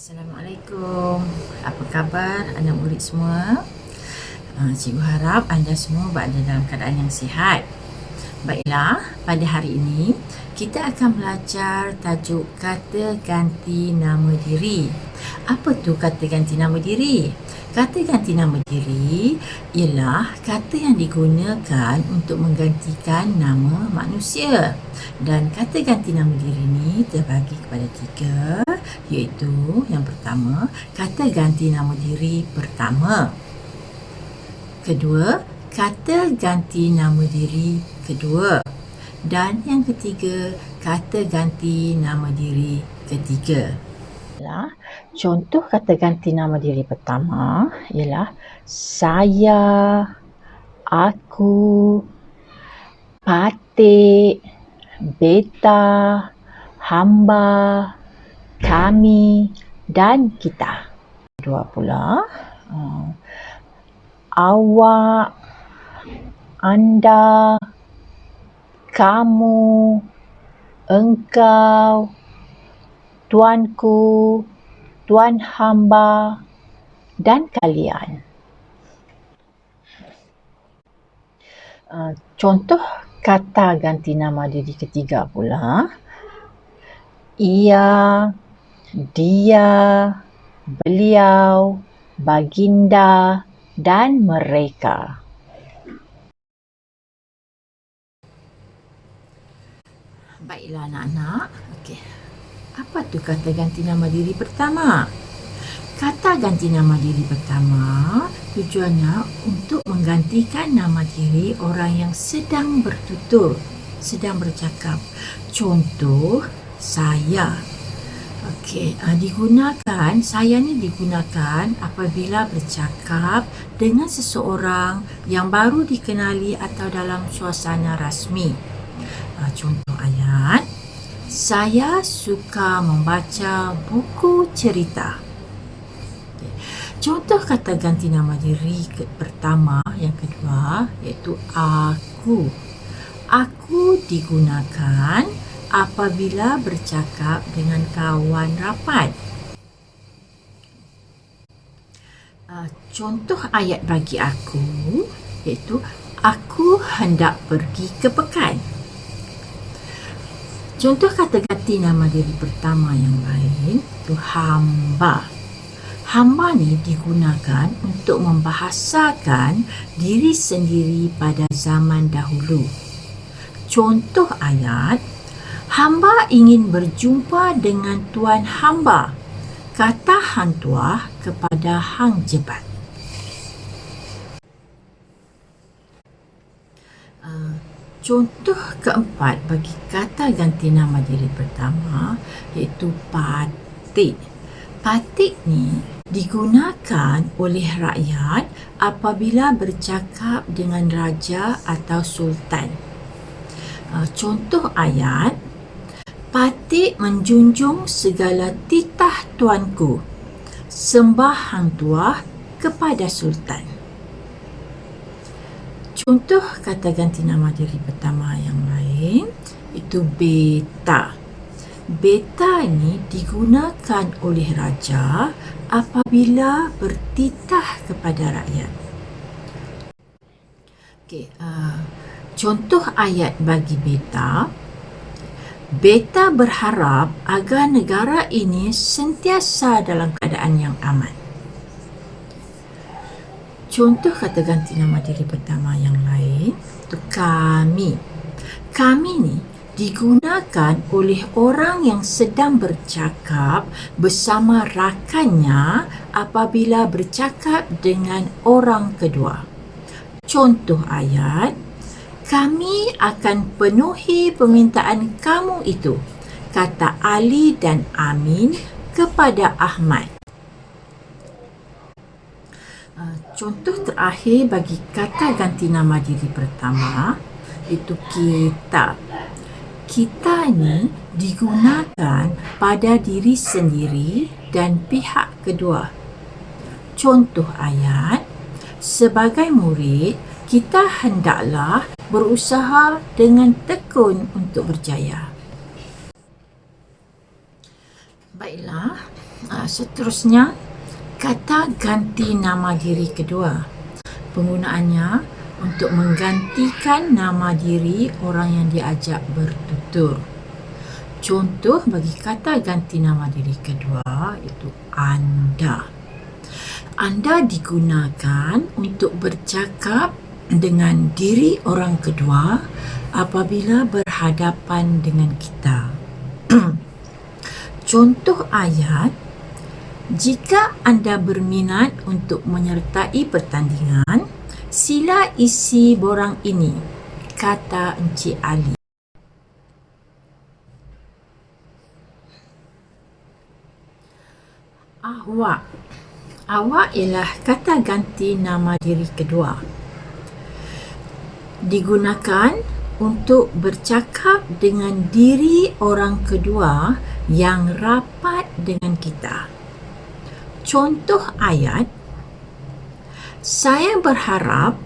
Assalamualaikum. Apa khabar anak murid semua? Cikgu harap anda semua berada dalam keadaan yang sihat. Baiklah, pada hari ini kita akan belajar tajuk kata ganti nama diri. Apa tu kata ganti nama diri? Kata ganti nama diri ialah kata yang digunakan untuk menggantikan nama manusia. Dan kata ganti nama diri ni terbagi kepada 3, iaitu yang pertama, kata ganti nama diri pertama. Kedua, kata ganti nama diri kedua. Dan yang ketiga, kata ganti nama diri ketiga. Contoh kata ganti nama diri pertama ialah saya, aku, Patik, beta, hamba, kami dan kita. Kedua pula, awak, anda, kamu, engkau, tuanku, tuan hamba dan kalian. Contoh kata ganti nama diri ketiga pula, ia, dia, beliau, baginda dan mereka. Baiklah anak-anak, apa tu kata ganti nama diri pertama? Kata ganti nama diri pertama tujuannya untuk menggantikan nama diri orang yang sedang bertutur, sedang bercakap. Contoh, saya. Saya ni digunakan apabila bercakap dengan seseorang yang baru dikenali atau dalam suasana rasmi. Contoh ayat, saya suka membaca buku cerita. Contoh kata ganti nama diri pertama, yang kedua, iaitu aku. Aku digunakan apabila bercakap dengan kawan rapat. Contoh ayat bagi aku, iaitu aku hendak pergi ke pekan. Contoh kata ganti nama diri pertama yang lain, itu hamba. Hamba ni digunakan untuk membahasakan diri sendiri pada zaman dahulu. Contoh ayat, hamba ingin berjumpa dengan tuan hamba, kata hang tuah kepada hang jebat. Contoh keempat bagi kata ganti nama diri pertama, iaitu Patik. Patik ni digunakan oleh rakyat apabila bercakap dengan raja atau sultan. Contoh ayat, Patik menjunjung segala titah tuanku, sembah hang tuah kepada sultan. Contoh kata ganti nama diri pertama yang lain, itu beta. Beta ini digunakan oleh raja apabila bertitah kepada rakyat. Contoh ayat bagi beta, beta berharap agar negara ini sentiasa dalam keadaan yang aman. Contoh kata ganti nama diri pertama yang lain, itu kami. Kami ni digunakan oleh orang yang sedang bercakap bersama rakannya apabila bercakap dengan orang kedua. Contoh ayat, kami akan penuhi permintaan kamu itu, kata Ali dan Amin kepada Ahmad. Contoh terakhir bagi kata ganti nama diri pertama, itu kita. Kita ni digunakan pada diri sendiri dan pihak kedua. Contoh ayat, sebagai murid, kita hendaklah berusaha dengan tekun untuk berjaya. Baiklah, Seterusnya, kata ganti nama diri kedua. Penggunaannya untuk menggantikan nama diri orang yang diajak bertutur. Contoh bagi kata ganti nama diri kedua itu anda. Anda digunakan untuk bercakap dengan diri orang kedua apabila berhadapan dengan kita. Contoh ayat, jika anda berminat untuk menyertai pertandingan, sila isi borang ini, kata Encik Ali. Awak. Awak ialah kata ganti nama diri kedua. Digunakan untuk bercakap dengan diri orang kedua yang rapat dengan kita. Contoh ayat, saya berharap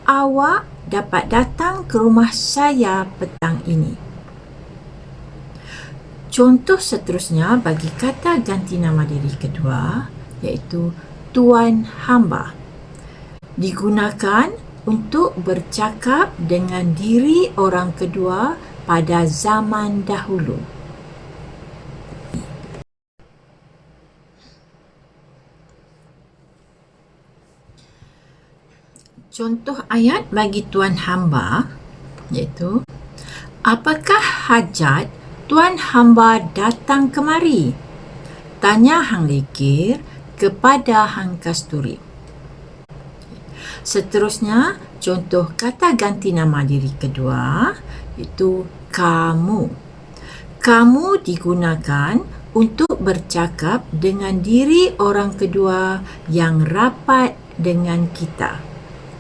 awak dapat datang ke rumah saya petang ini. Contoh seterusnya bagi kata ganti nama diri kedua iaitu tuan hamba. Digunakan untuk bercakap dengan diri orang kedua pada zaman dahulu. Contoh ayat bagi tuan hamba iaitu, apakah hajat tuan hamba datang kemari? Tanya Hang Lekir kepada Hang Kasturi. Seterusnya, contoh kata ganti nama diri kedua itu kamu. Kamu digunakan untuk bercakap dengan diri orang kedua yang rapat dengan kita.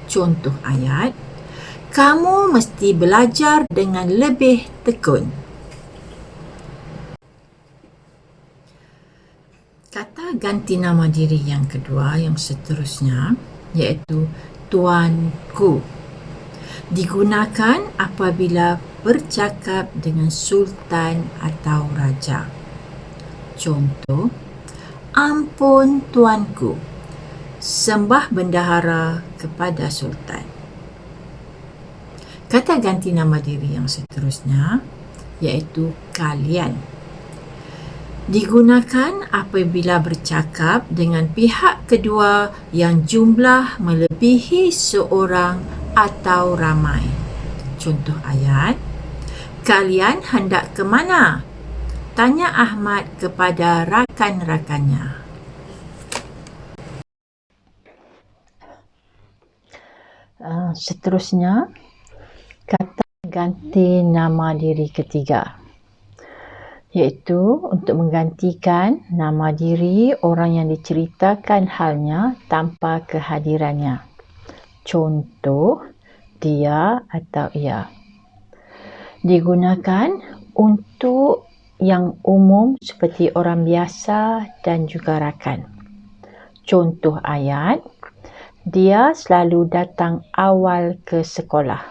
Contoh ayat, kamu mesti belajar dengan lebih tekun. Kata ganti nama diri yang kedua yang seterusnya iaitu tuanku. Digunakan apabila bercakap dengan sultan atau raja. Contoh, ampun tuanku, sembah bendahara kepada sultan. Kata ganti nama diri yang seterusnya iaitu kalian. Digunakan apabila bercakap dengan pihak kedua yang jumlah melebihi seorang atau ramai. Contoh ayat, kalian hendak ke mana? Tanya Ahmad kepada rakan-rakannya. Seterusnya, kata ganti nama diri ketiga, iaitu untuk menggantikan nama diri orang yang diceritakan halnya tanpa kehadirannya. Contoh, dia atau ia. Digunakan untuk yang umum seperti orang biasa dan juga rakan. Contoh ayat, dia selalu datang awal ke sekolah.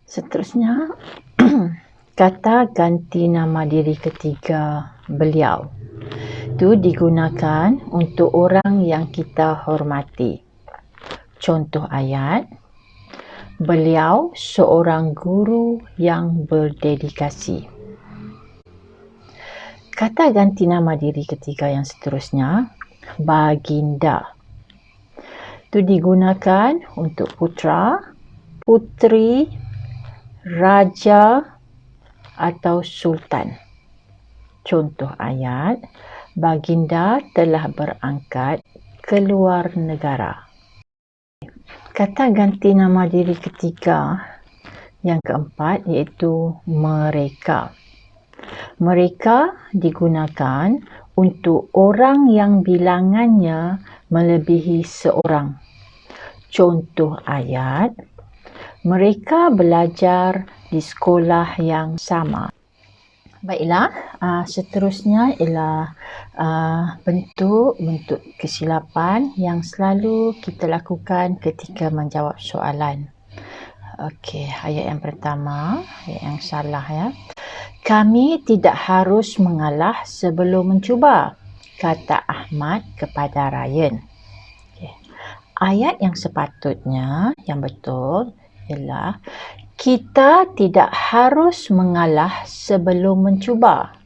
Seterusnya, kata ganti nama diri ketiga beliau. Itu digunakan untuk orang yang kita hormati. Contoh ayat, beliau seorang guru yang berdedikasi. Kata ganti nama diri ketiga yang seterusnya, baginda. Itu digunakan untuk putra, putri, raja atau sultan. Contoh ayat, baginda telah berangkat ke luar negara. Kata ganti nama diri ketiga yang keempat iaitu mereka. Mereka digunakan untuk orang yang bilangannya melebihi seorang. Contoh ayat, mereka belajar di sekolah yang sama. Baiklah, seterusnya ialah bentuk-bentuk kesilapan yang selalu kita lakukan ketika menjawab soalan. Okey, ayat yang pertama, ayat yang salah ya. Kami tidak harus mengalah sebelum mencuba, kata Ahmad kepada Ryan. Okay. Ayat yang sepatutnya, yang betul ialah kita tidak harus mengalah sebelum mencuba,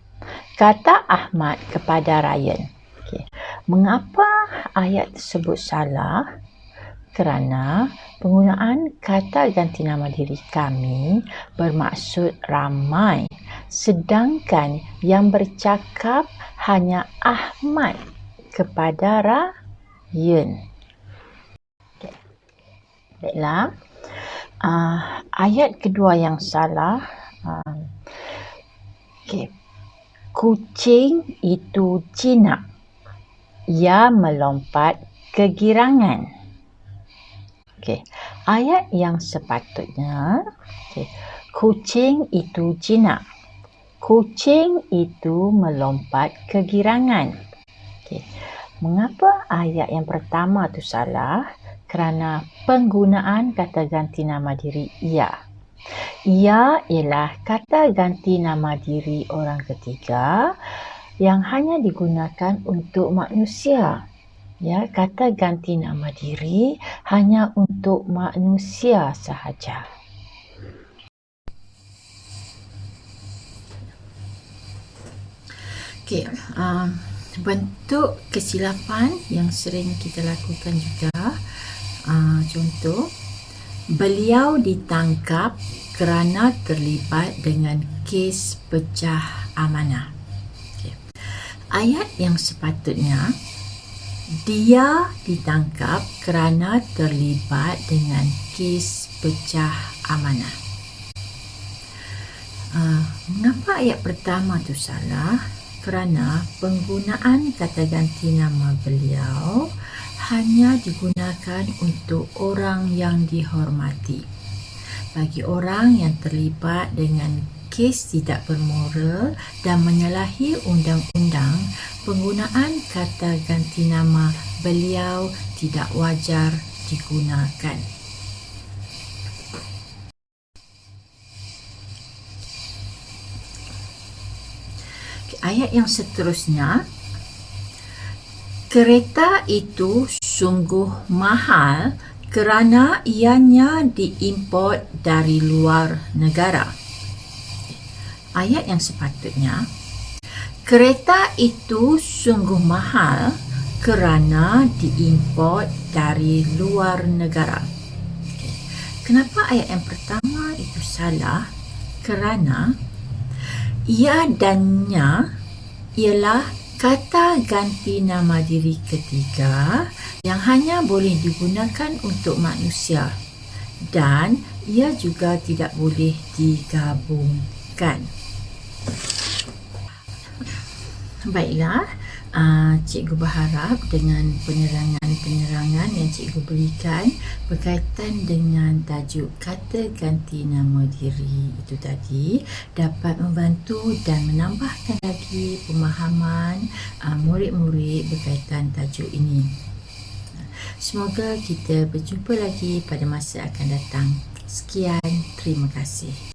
kata Ahmad kepada Ryan. Okay. Mengapa ayat tersebut salah? Kerana penggunaan kata ganti nama diri kami bermaksud ramai, sedangkan yang bercakap hanya Ahmad kepada Ryan. Okay. Baiklah. Ayat kedua yang salah. Okay. Kucing itu jinak. Ia melompat kegirangan. Okay. Ayat yang sepatutnya, okay. Kucing itu jinak. Kucing itu melompat kegirangan. Okay. Mengapa ayat yang pertama tu salah? Kerana penggunaan kata ganti nama diri ia. Ia ialah kata ganti nama diri orang ketiga yang hanya digunakan untuk manusia. Ya, kata ganti nama diri hanya untuk manusia sahaja. Okey, bentuk kesilapan yang sering kita lakukan juga, contoh, beliau ditangkap kerana terlibat dengan kes pecah amanah. Okay. Ayat yang sepatutnya, dia ditangkap kerana terlibat dengan kes pecah amanah. Mengapa ayat pertama tu salah? Kerana penggunaan kata ganti nama beliau hanya digunakan untuk orang yang dihormati. Bagi orang yang terlibat dengan kes tidak bermoral dan menyalahi undang-undang, penggunaan kata ganti nama beliau tidak wajar digunakan. Ayat yang seterusnya, kereta itu sungguh mahal kerana ianya diimport dari luar negara. Ayat yang sepatutnya, kereta itu sungguh mahal kerana diimport dari luar negara. Kenapa ayat yang pertama itu salah? Kerana ia dan nya ialah kata ganti nama diri ketiga yang hanya boleh digunakan untuk manusia dan ia juga tidak boleh digabungkan. Baiklah, cikgu berharap dengan penerangan yang cikgu berikan berkaitan dengan tajuk kata ganti nama diri itu tadi dapat membantu dan menambahkan lagi pemahaman murid-murid berkaitan tajuk ini. Semoga kita berjumpa lagi pada masa akan datang. Sekian, terima kasih.